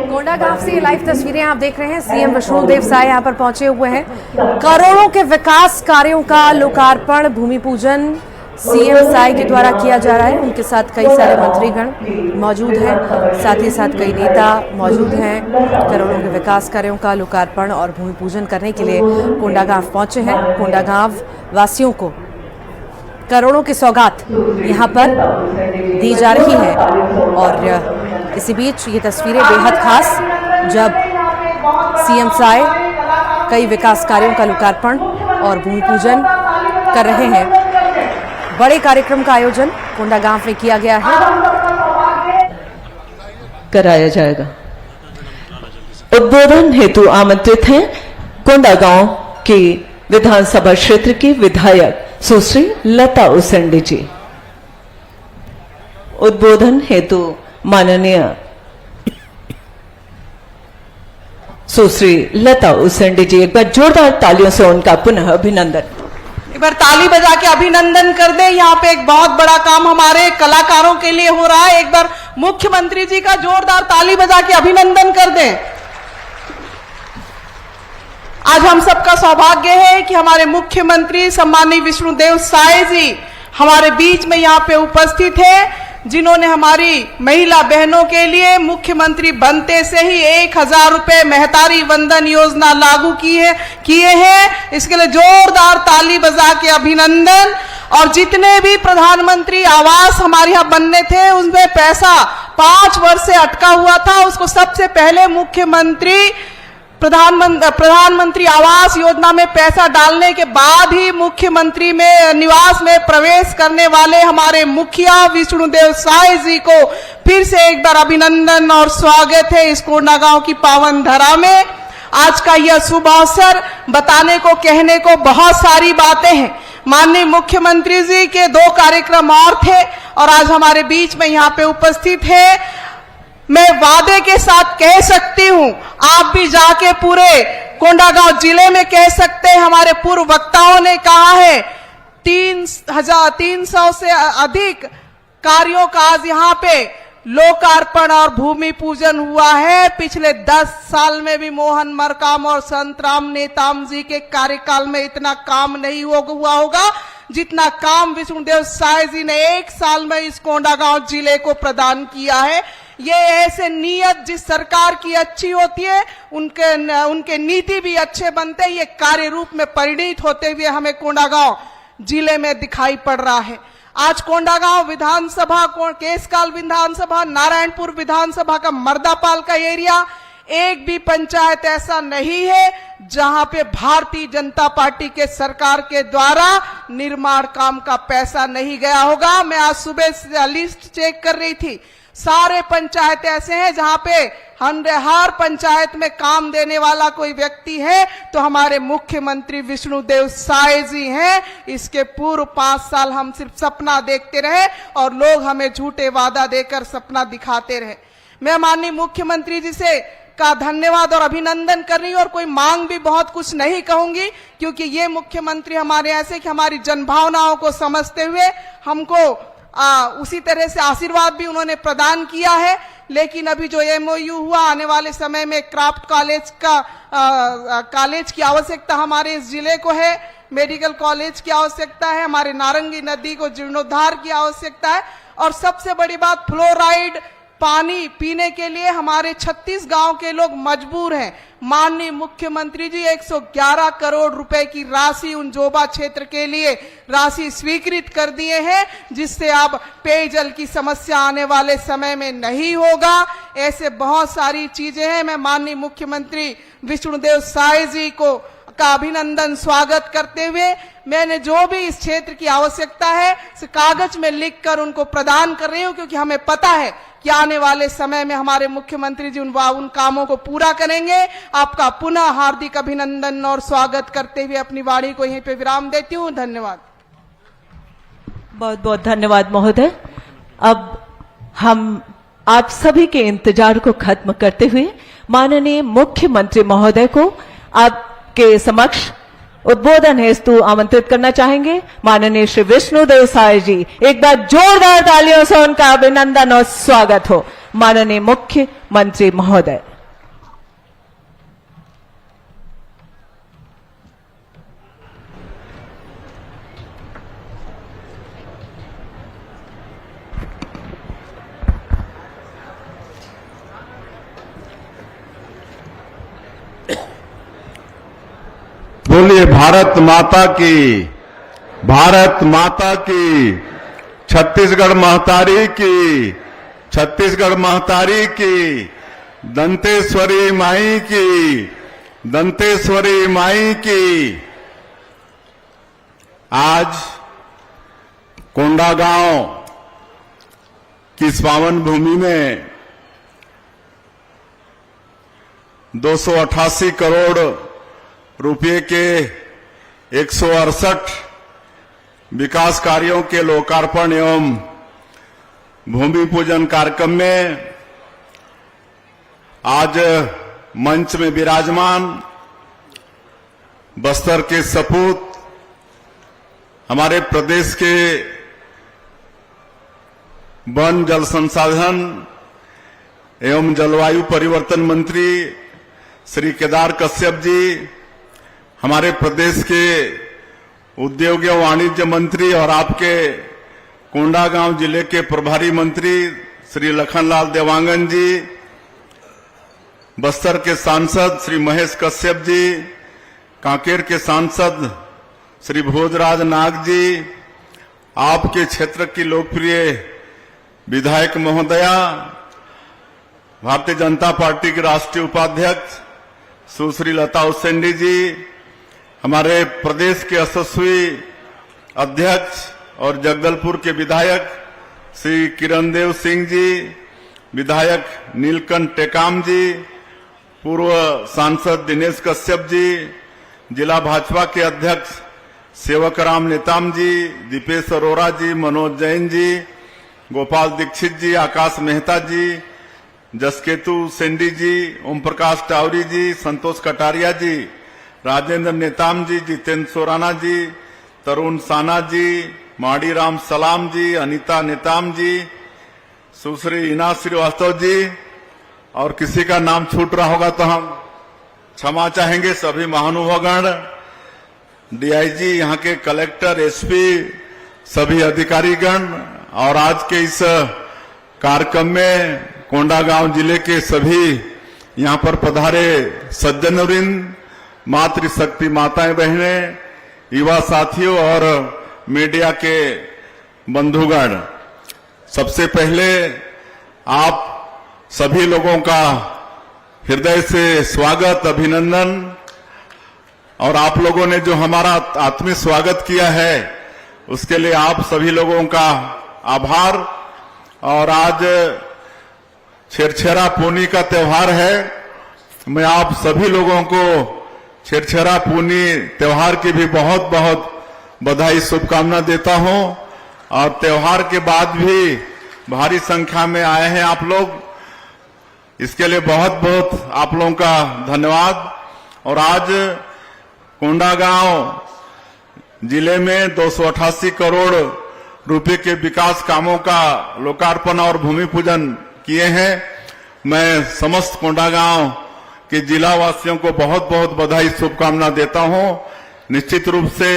कोंडागांव से लाइव तस्वीरें आप देख रहे हैं। सीएम विष्णुदेव साय यहां पर पहुंचे हुए हैं। करोड़ों के विकास कार्यों का लोकार्पण, भूमि पूजन सीएम साय के द्वारा किया जा रहा है। उनके साथ कई सारे मंत्रीगण मौजूद हैं, साथ ही साथ कई नेता मौजूद हैं। करोड़ों के विकास कार्यों का लोकार्पण और भूमि पूजन करने के लिए कोंडागांव पहुंचे हैं। कोंडागांव वासियों को करोड़ों की सौगात यहां पर दी जा रही है। और इसी बीच ये तस्वीरें बेहद खास, जब सीएम साय कई विकास कार्यों का लोकार्पण और भूमि पूजन कर रहे हैं। बड़े कार्यक्रम का आयोजन कोंडागांव में किया गया है, कराया जाएगा। उद्बोधन हेतु आमंत्रित हैं कोंडागांव की विधानसभा क्षेत्र की विधायक सुश्री लता उसेंडी जी। उद्बोधन हेतु माननीय सुश्री लता उसेंडी जी, एक बार जोरदार तालियों से उनका पुनः अभिनंदन। एक बार ताली बजा के अभिनंदन कर दे। यहाँ पे एक बहुत बड़ा काम हमारे कलाकारों के लिए हो रहा है। एक बार मुख्यमंत्री जी का जोरदार ताली बजा के अभिनंदन कर दें। आज हम सबका सौभाग्य है कि हमारे मुख्यमंत्री सम्मानीय विष्णुदेव साय जी हमारे बीच में यहाँ पे उपस्थित है, जिन्होंने हमारी महिला बहनों के लिए मुख्यमंत्री बनते से ही 1000 रुपए महतारी वंदन योजना लागू किए हैं। इसके लिए जोरदार ताली बजा के अभिनंदन। और जितने भी प्रधानमंत्री आवास हमारे यहाँ बनने थे, उसमें पैसा 5 वर्ष से अटका हुआ था, उसको सबसे पहले मुख्यमंत्री प्रधानमंत्री आवास योजना में पैसा डालने के बाद ही मुख्यमंत्री में निवास में प्रवेश करने वाले हमारे मुखिया विष्णुदेव साय जी को फिर से एक बार अभिनंदन और स्वागत है इस कोंडागांव की पावन धरा में। आज का यह शुभ अवसर, बताने को कहने को बहुत सारी बातें हैं। माननीय मुख्यमंत्री जी के 2 कार्यक्रम और थे और आज हमारे बीच में यहाँ पे उपस्थित है। मैं वादे के साथ कह सकती हूं, आप भी जाके पूरे कोंडागांव जिले में कह सकते हैं, हमारे पूर्व वक्ताओं ने कहा है 300 से अधिक कार्यों का आज यहाँ पे लोकार्पण और भूमि पूजन हुआ है। पिछले 10 साल में भी मोहन मरकाम और संतराम नेताम जी के कार्यकाल में इतना काम नहीं हुआ होगा जितना काम विष्णुदेव साय जी ने 1 साल में इस कोंडागांव जिले को प्रदान किया है। ये ऐसे नियत जिस सरकार की अच्छी होती है, उनके नीति भी अच्छे बनते हैं। ये कार्य रूप में परिणित होते हुए हमें कोंडागांव जिले में दिखाई पड़ रहा है। आज कोंडागांव विधानसभा, केसकाल विधानसभा, नारायणपुर विधानसभा का मर्दापाल का एरिया, एक भी पंचायत ऐसा नहीं है जहां पे भारतीय जनता पार्टी के सरकार के द्वारा निर्माण काम का पैसा नहीं गया होगा। मैं आज सुबह लिस्ट चेक कर रही थी, सारे पंचायत ऐसे हैं जहां पे हर पंचायत में काम देने वाला कोई व्यक्ति है तो हमारे मुख्यमंत्री विष्णुदेव साय जी हैं। इसके पूर्व 5 साल हम सिर्फ सपना देखते रहे और लोग हमें झूठे वादा देकर सपना दिखाते रहे। मैं माननीय मुख्यमंत्री जी से का धन्यवाद और अभिनंदन कर रही हूं और कोई मांग भी बहुत कुछ नहीं कहूंगी, क्योंकि ये मुख्यमंत्री हमारे ऐसे कि हमारी जनभावनाओं को समझते हुए हमको उसी तरह से आशीर्वाद भी उन्होंने प्रदान किया है। लेकिन अभी जो MOU हुआ, आने वाले समय में क्राफ्ट कॉलेज की आवश्यकता हमारे इस जिले को है, मेडिकल कॉलेज की आवश्यकता है, हमारे नारंगी नदी को जीर्णोद्धार की आवश्यकता है और सबसे बड़ी बात फ्लोराइड पानी पीने के लिए हमारे 36 गांव के लोग मजबूर हैं। माननीय मुख्यमंत्री जी 111 करोड़ रुपए की राशि उन जोबा क्षेत्र के लिए राशि स्वीकृत कर दिए हैं, जिससे अब पेयजल की समस्या आने वाले समय में नहीं होगा। ऐसे बहुत सारी चीजें हैं। मैं माननीय मुख्यमंत्री विष्णुदेव साय जी को का अभिनंदन स्वागत करते हुए मैंने जो भी इस क्षेत्र की आवश्यकता है कागज में लिखकर उनको प्रदान कर रही हूं, क्योंकि हमें पता है कि आने वाले समय में हमारे मुख्यमंत्री जी उन कामों को पूरा करेंगे। आपका पुनः हार्दिक अभिनंदन और स्वागत करते हुए अपनी वाणी को यहीं पे विराम देती हूं। धन्यवाद। बहुत बहुत धन्यवाद महोदय। अब हम आप सभी के इंतजार को खत्म करते हुए माननीय मुख्यमंत्री महोदय को आपके समक्ष उद्बोधन हेतु आमंत्रित करना चाहेंगे माननीय श्री विष्णुदेव साय जी। एक बार जोरदार तालियों से उनका अभिनंदन और स्वागत हो। माननीय मुख्यमंत्री महोदय। बोलिए भारत माता की, भारत माता की, छत्तीसगढ़ महतारी की, छत्तीसगढ़ महतारी की, दंतेश्वरी माई की, दंतेश्वरी माई की। आज कोंडागांव की इस पावन भूमि में 288 करोड़ रुपये के 168 विकास कार्यों के लोकार्पण एवं भूमि पूजन कार्यक्रम में आज मंच में विराजमान बस्तर के सपूत हमारे प्रदेश के वन जल संसाधन एवं जलवायु परिवर्तन मंत्री श्री केदार कश्यप जी, हमारे प्रदेश के उद्योग एवं वाणिज्य मंत्री और आपके कोंडागांव जिले के प्रभारी मंत्री श्री लखनलाल देवांगन जी, बस्तर के सांसद श्री महेश कश्यप जी, कांकेर के सांसद श्री भोजराज नाग जी, आपके क्षेत्र की लोकप्रिय विधायक महोदया, भारतीय जनता पार्टी के राष्ट्रीय उपाध्यक्ष सुश्री लता उसेंडी जी, हमारे प्रदेश के यशस्वी अध्यक्ष और जगदलपुर के विधायक श्री किरण देव सिंह जी, विधायक नीलकंठ टेकाम जी, पूर्व सांसद दिनेश कश्यप जी, जिला भाजपा के अध्यक्ष सेवकराम नेताम जी, दीपेश अरोरा जी, मनोज जैन जी, गोपाल दीक्षित जी, आकाश मेहता जी, जसकेतु सेंडी जी, ओम प्रकाश टावरी जी, संतोष कटारिया जी, राजेंद्र नेताम जी, जितेंद्र सोराना जी, तरुण साना जी, माड़ी राम सलाम जी, अनीता नेताम जी, सुश्री इना श्रीवास्तव जी, और किसी का नाम छूट रहा होगा तो हम क्षमा चाहेंगे। सभी महानुभावगण, डीआईजी, यहाँ के कलेक्टर, एसपी, सभी अधिकारीगण और आज के इस कार्यक्रम में कोंडागांव जिले के सभी यहाँ पर पधारे सज्जनवृंद, मातृशक्ति माताएं बहनें, युवा साथियों और मीडिया के बंधुगण, सबसे पहले आप सभी लोगों का हृदय से स्वागत, अभिनंदन। और आप लोगों ने जो हमारा आत्मीय स्वागत किया है उसके लिए आप सभी लोगों का आभार। और आज छेरछेरा पूनी का त्योहार है। मैं आप सभी लोगों को छेरछेरा पूनी त्योहार की भी बहुत बहुत बधाई, शुभकामना देता हूं। और त्योहार के बाद भी भारी संख्या में आए हैं आप लोग, इसके लिए बहुत बहुत आप लोगों का धन्यवाद। और आज कोंडागांव जिले में 288 करोड़ रुपए के विकास कामों का लोकार्पण और भूमि पूजन किए हैं। मैं समस्त कोंडागांव के जिला वासियों को बहुत बहुत बधाई, शुभकामना देता हूं। निश्चित रूप से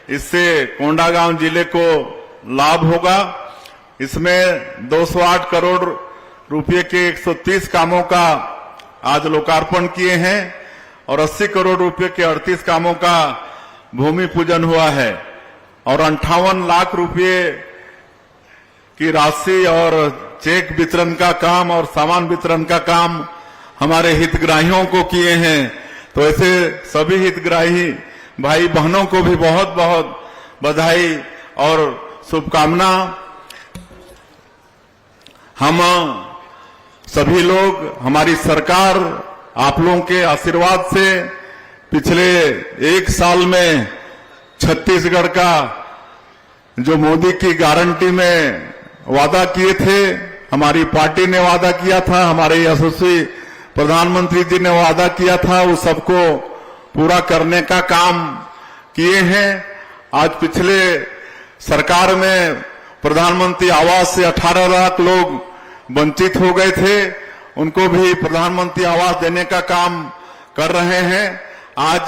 इससे कोंडागांव जिले को लाभ होगा। इसमें 208 करोड़ रुपए के 130 कामों का आज लोकार्पण किए हैं और 80 करोड़ रुपए के 38 कामों का भूमि पूजन हुआ है। और 58 लाख रुपए की राशि और चेक वितरण का काम और सामान वितरण का काम हमारे हितग्राहियों को किए हैं। तो ऐसे सभी हितग्राही भाई बहनों को भी बहुत बहुत बधाई और शुभकामना। हम सभी लोग, हमारी सरकार आप लोगों के आशीर्वाद से पिछले एक साल में छत्तीसगढ़ का जो मोदी की गारंटी में वादा किए थे, हमारी पार्टी ने वादा किया था, हमारे यशस्वी प्रधानमंत्री जी ने वादा किया था, उस सबको पूरा करने का काम किए हैं। आज पिछले सरकार में प्रधानमंत्री आवास से 18 लाख लोग वंचित हो गए थे, उनको भी प्रधानमंत्री आवास देने का काम कर रहे हैं। आज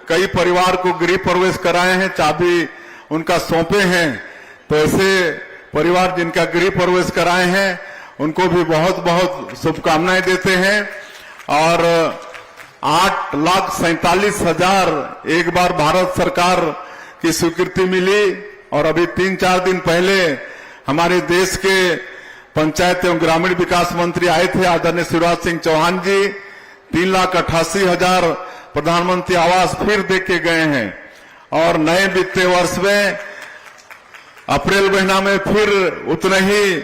कई परिवार को गृह प्रवेश कराए हैं, चाबी उनका सौंपे हैं। तो ऐसे परिवार जिनका गृह प्रवेश कराए हैं उनको भी बहुत बहुत शुभकामनाएं देते हैं। और 8,47,000 एक बार भारत सरकार की स्वीकृति मिली। और अभी 3-4 दिन पहले हमारे देश के पंचायत एवं ग्रामीण विकास मंत्री आए थे, आदरणीय शिवराज सिंह चौहान जी। 3,88,000 प्रधानमंत्री आवास फिर दे के गए हैं। और नए वित्तीय वर्ष में अप्रैल महीना में फिर उतने ही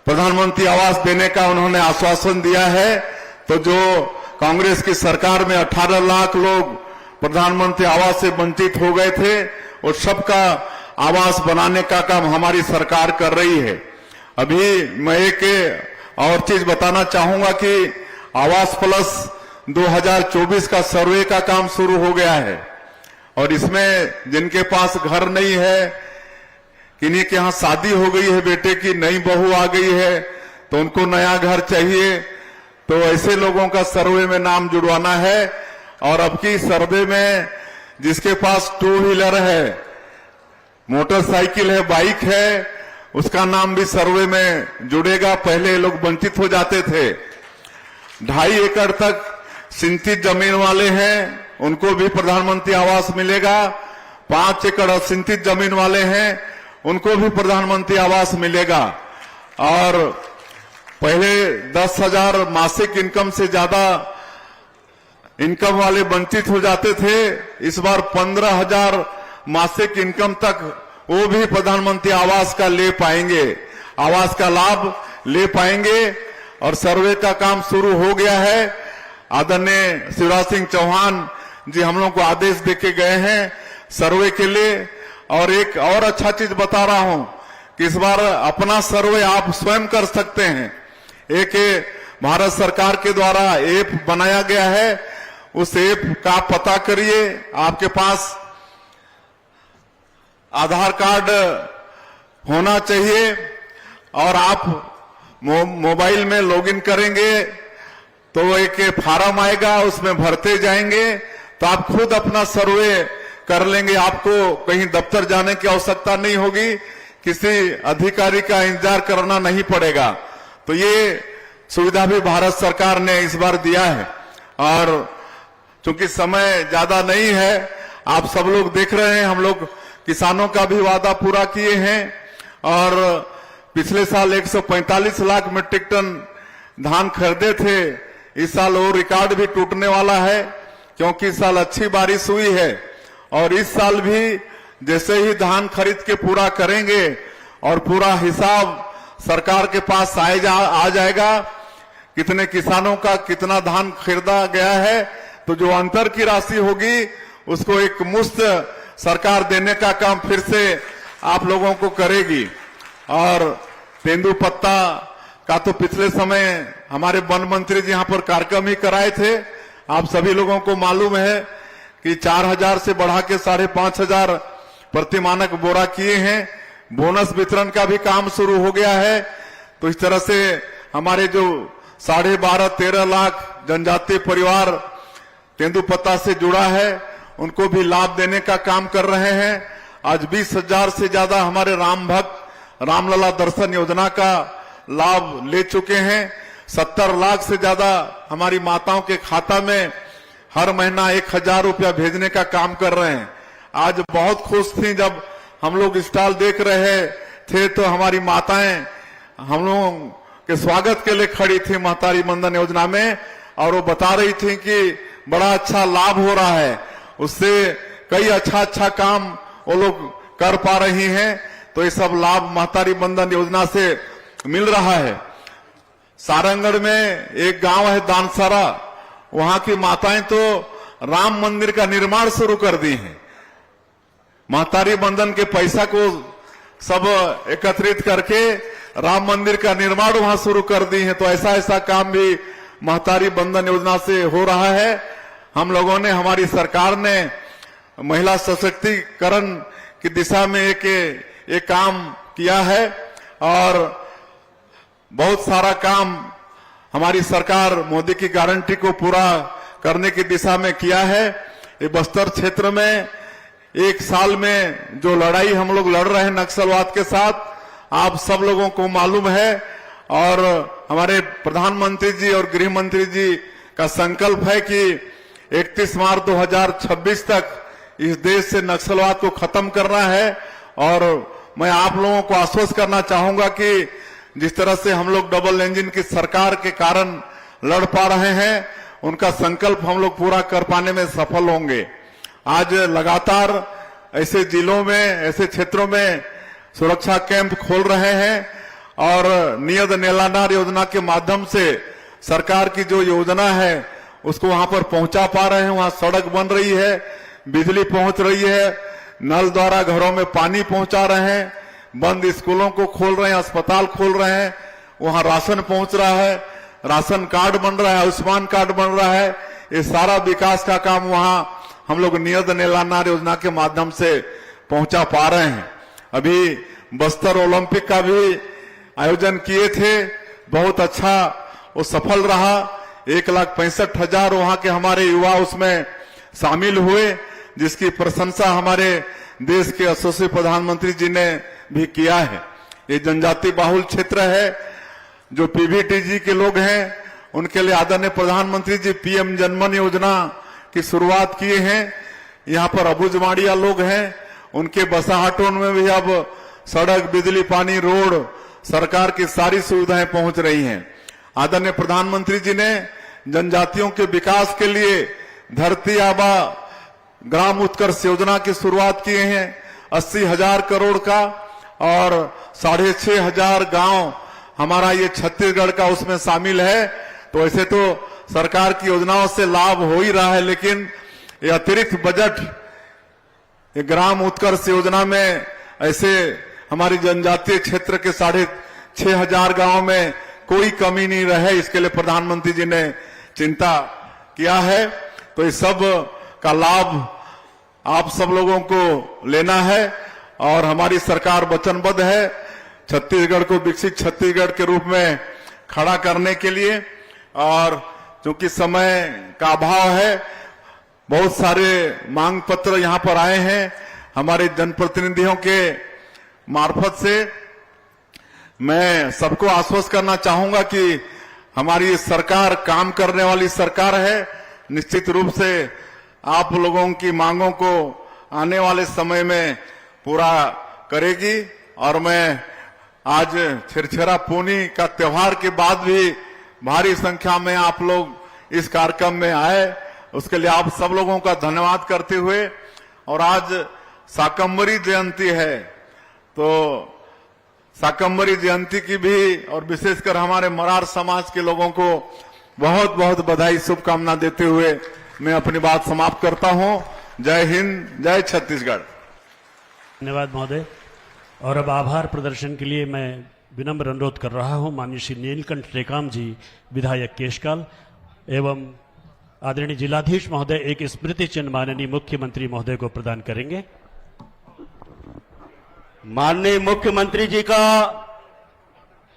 प्रधानमंत्री आवास देने का उन्होंने आश्वासन दिया है। तो जो कांग्रेस की सरकार में 18 लाख लोग प्रधानमंत्री आवास से वंचित हो गए थे, उस सबका आवास बनाने का काम हमारी सरकार कर रही है। अभी मैं एक और चीज बताना चाहूंगा कि आवास प्लस 2024 का सर्वे का काम शुरू हो गया है। और इसमें जिनके पास घर नहीं है, किन्हीं के यहाँ शादी हो गई है, बेटे की नई बहू आ गई है, तो उनको नया घर चाहिए, तो ऐसे लोगों का सर्वे में नाम जुड़वाना है। और अब की सर्वे में जिसके पास 2 व्हीलर है, मोटरसाइकिल है, बाइक है, उसका नाम भी सर्वे में जुड़ेगा। पहले लोग वंचित हो जाते थे। 2.5 एकड़ तक सिंचित जमीन वाले हैं, उनको भी प्रधानमंत्री आवास मिलेगा। 5 एकड़ असिंचित जमीन वाले हैं, उनको भी प्रधानमंत्री आवास मिलेगा। और पहले 10,000 मासिक इनकम से ज्यादा इनकम वाले वंचित हो जाते थे, इस बार 15,000 मासिक इनकम तक वो भी प्रधानमंत्री आवास का ले पाएंगे, आवास का लाभ ले पाएंगे। और सर्वे का काम शुरू हो गया है। आदरणीय शिवराज सिंह चौहान जी हम लोग को आदेश देके गए हैं सर्वे के लिए। और एक और अच्छा चीज बता रहा हूं कि इस बार अपना सर्वे आप स्वयं कर सकते हैं। एक भारत सरकार के द्वारा ऐप बनाया गया है, उस ऐप का पता करिए। आपके पास आधार कार्ड होना चाहिए और आप मोबाइल में लॉगिन करेंगे तो एक फार्म आएगा, उसमें भरते जाएंगे तो आप खुद अपना सर्वे कर लेंगे। आपको कहीं दफ्तर जाने की आवश्यकता नहीं होगी, किसी अधिकारी का इंतजार करना नहीं पड़ेगा। तो ये सुविधा भी भारत सरकार ने इस बार दिया है। और चूंकि समय ज्यादा नहीं है, आप सब लोग देख रहे हैं, हम लोग किसानों का भी वादा पूरा किए हैं। और पिछले साल 145 लाख मीट्रिक टन धान खरीदे थे, इस साल वो रिकॉर्ड भी टूटने वाला है, क्योंकि इस साल अच्छी बारिश हुई है। और इस साल भी जैसे ही धान खरीद के पूरा करेंगे और पूरा हिसाब सरकार के पास आ जाएगा, कितने किसानों का कितना धान खरीदा गया है, तो जो अंतर की राशि होगी उसको एक मुश्त सरकार देने का काम फिर से आप लोगों को करेगी। और तेंदुपत्ता का तो पिछले समय हमारे वन मंत्री जी यहाँ पर कार्यक्रम ही कराए थे। आप सभी लोगों को मालूम है कि 4,000 से बढ़ा के 5,500 प्रतिमानक बोरा किए हैं। बोनस वितरण का भी काम शुरू हो गया है। तो इस तरह से हमारे जो 12.5-13 लाख जनजातीय परिवार तेंदुपत्ता से जुड़ा है, उनको भी लाभ देने का काम कर रहे हैं। आज 20,000 से ज्यादा हमारे राम भक्त रामलला दर्शन योजना का लाभ ले चुके हैं। 70 लाख से ज्यादा हमारी माताओं के खाता में हर महीना 1,000 रुपया भेजने का काम कर रहे हैं। आज बहुत खुश थी जब हम लोग स्टॉल देख रहे थे, तो हमारी माताएं हम लोगों के स्वागत के लिए खड़ी थी महतारी बंधन योजना में, और वो बता रही थी कि बड़ा अच्छा लाभ हो रहा है, उससे कई अच्छा काम वो लोग कर पा रही हैं। तो ये सब लाभ महतारी बंधन योजना से मिल रहा है। सारंगढ़ में एक गांव है दानसारा, वहां की माताएं तो राम मंदिर का निर्माण शुरू कर दी हैं। महतारी बंधन के पैसा को सब एकत्रित करके राम मंदिर का निर्माण वहां शुरू कर दी है। तो ऐसा काम भी महतारी बंधन योजना से हो रहा है। हम लोगों ने, हमारी सरकार ने महिला सशक्तिकरण की दिशा में एक काम किया है और बहुत सारा काम हमारी सरकार मोदी की गारंटी को पूरा करने की दिशा में किया है। ये बस्तर क्षेत्र में एक साल में जो लड़ाई हम लोग लड़ रहे हैं नक्सलवाद के साथ, आप सब लोगों को मालूम है और हमारे प्रधानमंत्री जी और गृह मंत्री जी का संकल्प है कि 31 मार्च 2026 तक इस देश से नक्सलवाद को खत्म करना है। और मैं आप लोगों को आश्वस्त करना चाहूंगा कि जिस तरह से हम लोग डबल इंजन की सरकार के कारण लड़ पा रहे हैं, उनका संकल्प हम लोग पूरा कर पाने में सफल होंगे। आज लगातार ऐसे जिलों में, ऐसे क्षेत्रों में सुरक्षा कैंप खोल रहे हैं और नियत नेलानार योजना के माध्यम से सरकार की जो योजना है उसको वहां पर पहुंचा पा रहे हैं। वहां सड़क बन रही है, बिजली पहुंच रही है, नल द्वारा घरों में पानी पहुंचा रहे हैं, बंद स्कूलों को खोल रहे हैं, अस्पताल खोल रहे हैं, वहां राशन पहुंच रहा है, राशन कार्ड बन रहा है, आयुष्मान कार्ड बन रहा है। ये सारा विकास का काम वहां हम लोग नियत नेलानार योजना के माध्यम से पहुंचा पा रहे हैं। अभी बस्तर ओलंपिक का भी आयोजन किए थे, बहुत अच्छा वो सफल रहा। 1,65,000 वहां के हमारे युवा उसमें शामिल हुए, जिसकी प्रशंसा हमारे देश के यशस्वी प्रधानमंत्री जी ने भी किया है। ये जनजाति बाहुल क्षेत्र है। जो पीवीटीजी के लोग हैं उनके लिए आदरणीय प्रधानमंत्री जी पीएम जनमन योजना की शुरुआत किए हैं। यहाँ पर अबुजमाड़िया लोग हैं, उनके बसाहटों में भी अब सड़क, बिजली, पानी, रोड, सरकार की सारी सुविधाएं पहुंच रही हैं। आदरणीय प्रधानमंत्री जी ने जनजातियों के विकास के लिए धरती आबा ग्राम उत्कर्ष योजना की शुरुआत किए हैं 80,000 करोड़ का, और 6,500 गांव हमारा ये छत्तीसगढ़ का उसमें शामिल है। तो ऐसे तो सरकार की योजनाओं से लाभ हो ही रहा है, लेकिन ये अतिरिक्त बजट ये ग्राम उत्कर्ष योजना में ऐसे हमारी जनजातीय क्षेत्र के 6,500 गांव में कोई कमी नहीं रहे, इसके लिए प्रधानमंत्री जी ने चिंता किया है। तो इस सब का लाभ आप सब लोगों को लेना है और हमारी सरकार वचनबद्ध है छत्तीसगढ़ को विकसित छत्तीसगढ़ के रूप में खड़ा करने के लिए। और क्योंकि समय का अभाव है, बहुत सारे मांग पत्र यहां पर आए हैं हमारे जनप्रतिनिधियों के मार्फत से। मैं सबको आश्वस्त करना चाहूंगा कि हमारी सरकार काम करने वाली सरकार है। निश्चित रूप से आप लोगों की मांगों को आने वाले समय में पूरा करेगी। और मैं आज छिरछिरा पूनी का त्योहार के बाद भी भारी संख्या में आप लोग इस कार्यक्रम में आए, उसके लिए आप सब लोगों का धन्यवाद करते हुए, और आज शाकंभरी जयंती है, तो शाकंभरी जयंती की भी और विशेषकर हमारे मरार समाज के लोगों को बहुत बहुत बधाई, शुभकामना देते हुए मैं अपनी बात समाप्त करता हूं। जय हिंद, जय छत्तीसगढ़। धन्यवाद महोदय। और अब आभार प्रदर्शन के लिए मैं विनम्र अनुरोध कर रहा हूं माननीय श्री नीलकंठ टेकाम जी, विधायक केशकाल, एवं आदरणीय जिलाधीश महोदय एक स्मृति चिन्ह माननीय मुख्यमंत्री महोदय को प्रदान करेंगे। माननीय मुख्यमंत्री जी का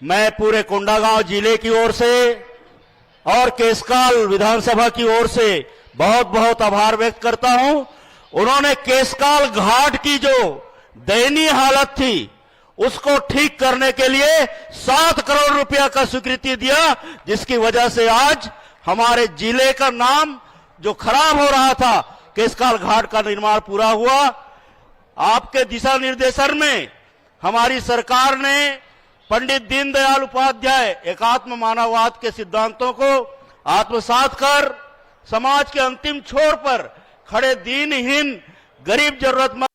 मैं पूरे कोंडागांव जिले की ओर से और केशकाल विधानसभा की ओर से बहुत बहुत आभार व्यक्त करता हूं। उन्होंने केशकाल घाट की जो दयनीय हालत थी उसको ठीक करने के लिए 7 करोड़ रुपया का स्वीकृति दिया, जिसकी वजह से आज हमारे जिले का नाम जो खराब हो रहा था, केशकाल घाट का निर्माण पूरा हुआ। आपके दिशा निर्देशन में हमारी सरकार ने पंडित दीनदयाल उपाध्याय एकात्म मानववाद के सिद्धांतों को आत्मसात कर समाज के अंतिम छोर पर खड़े दीनहीन, गरीब, जरूरतमंद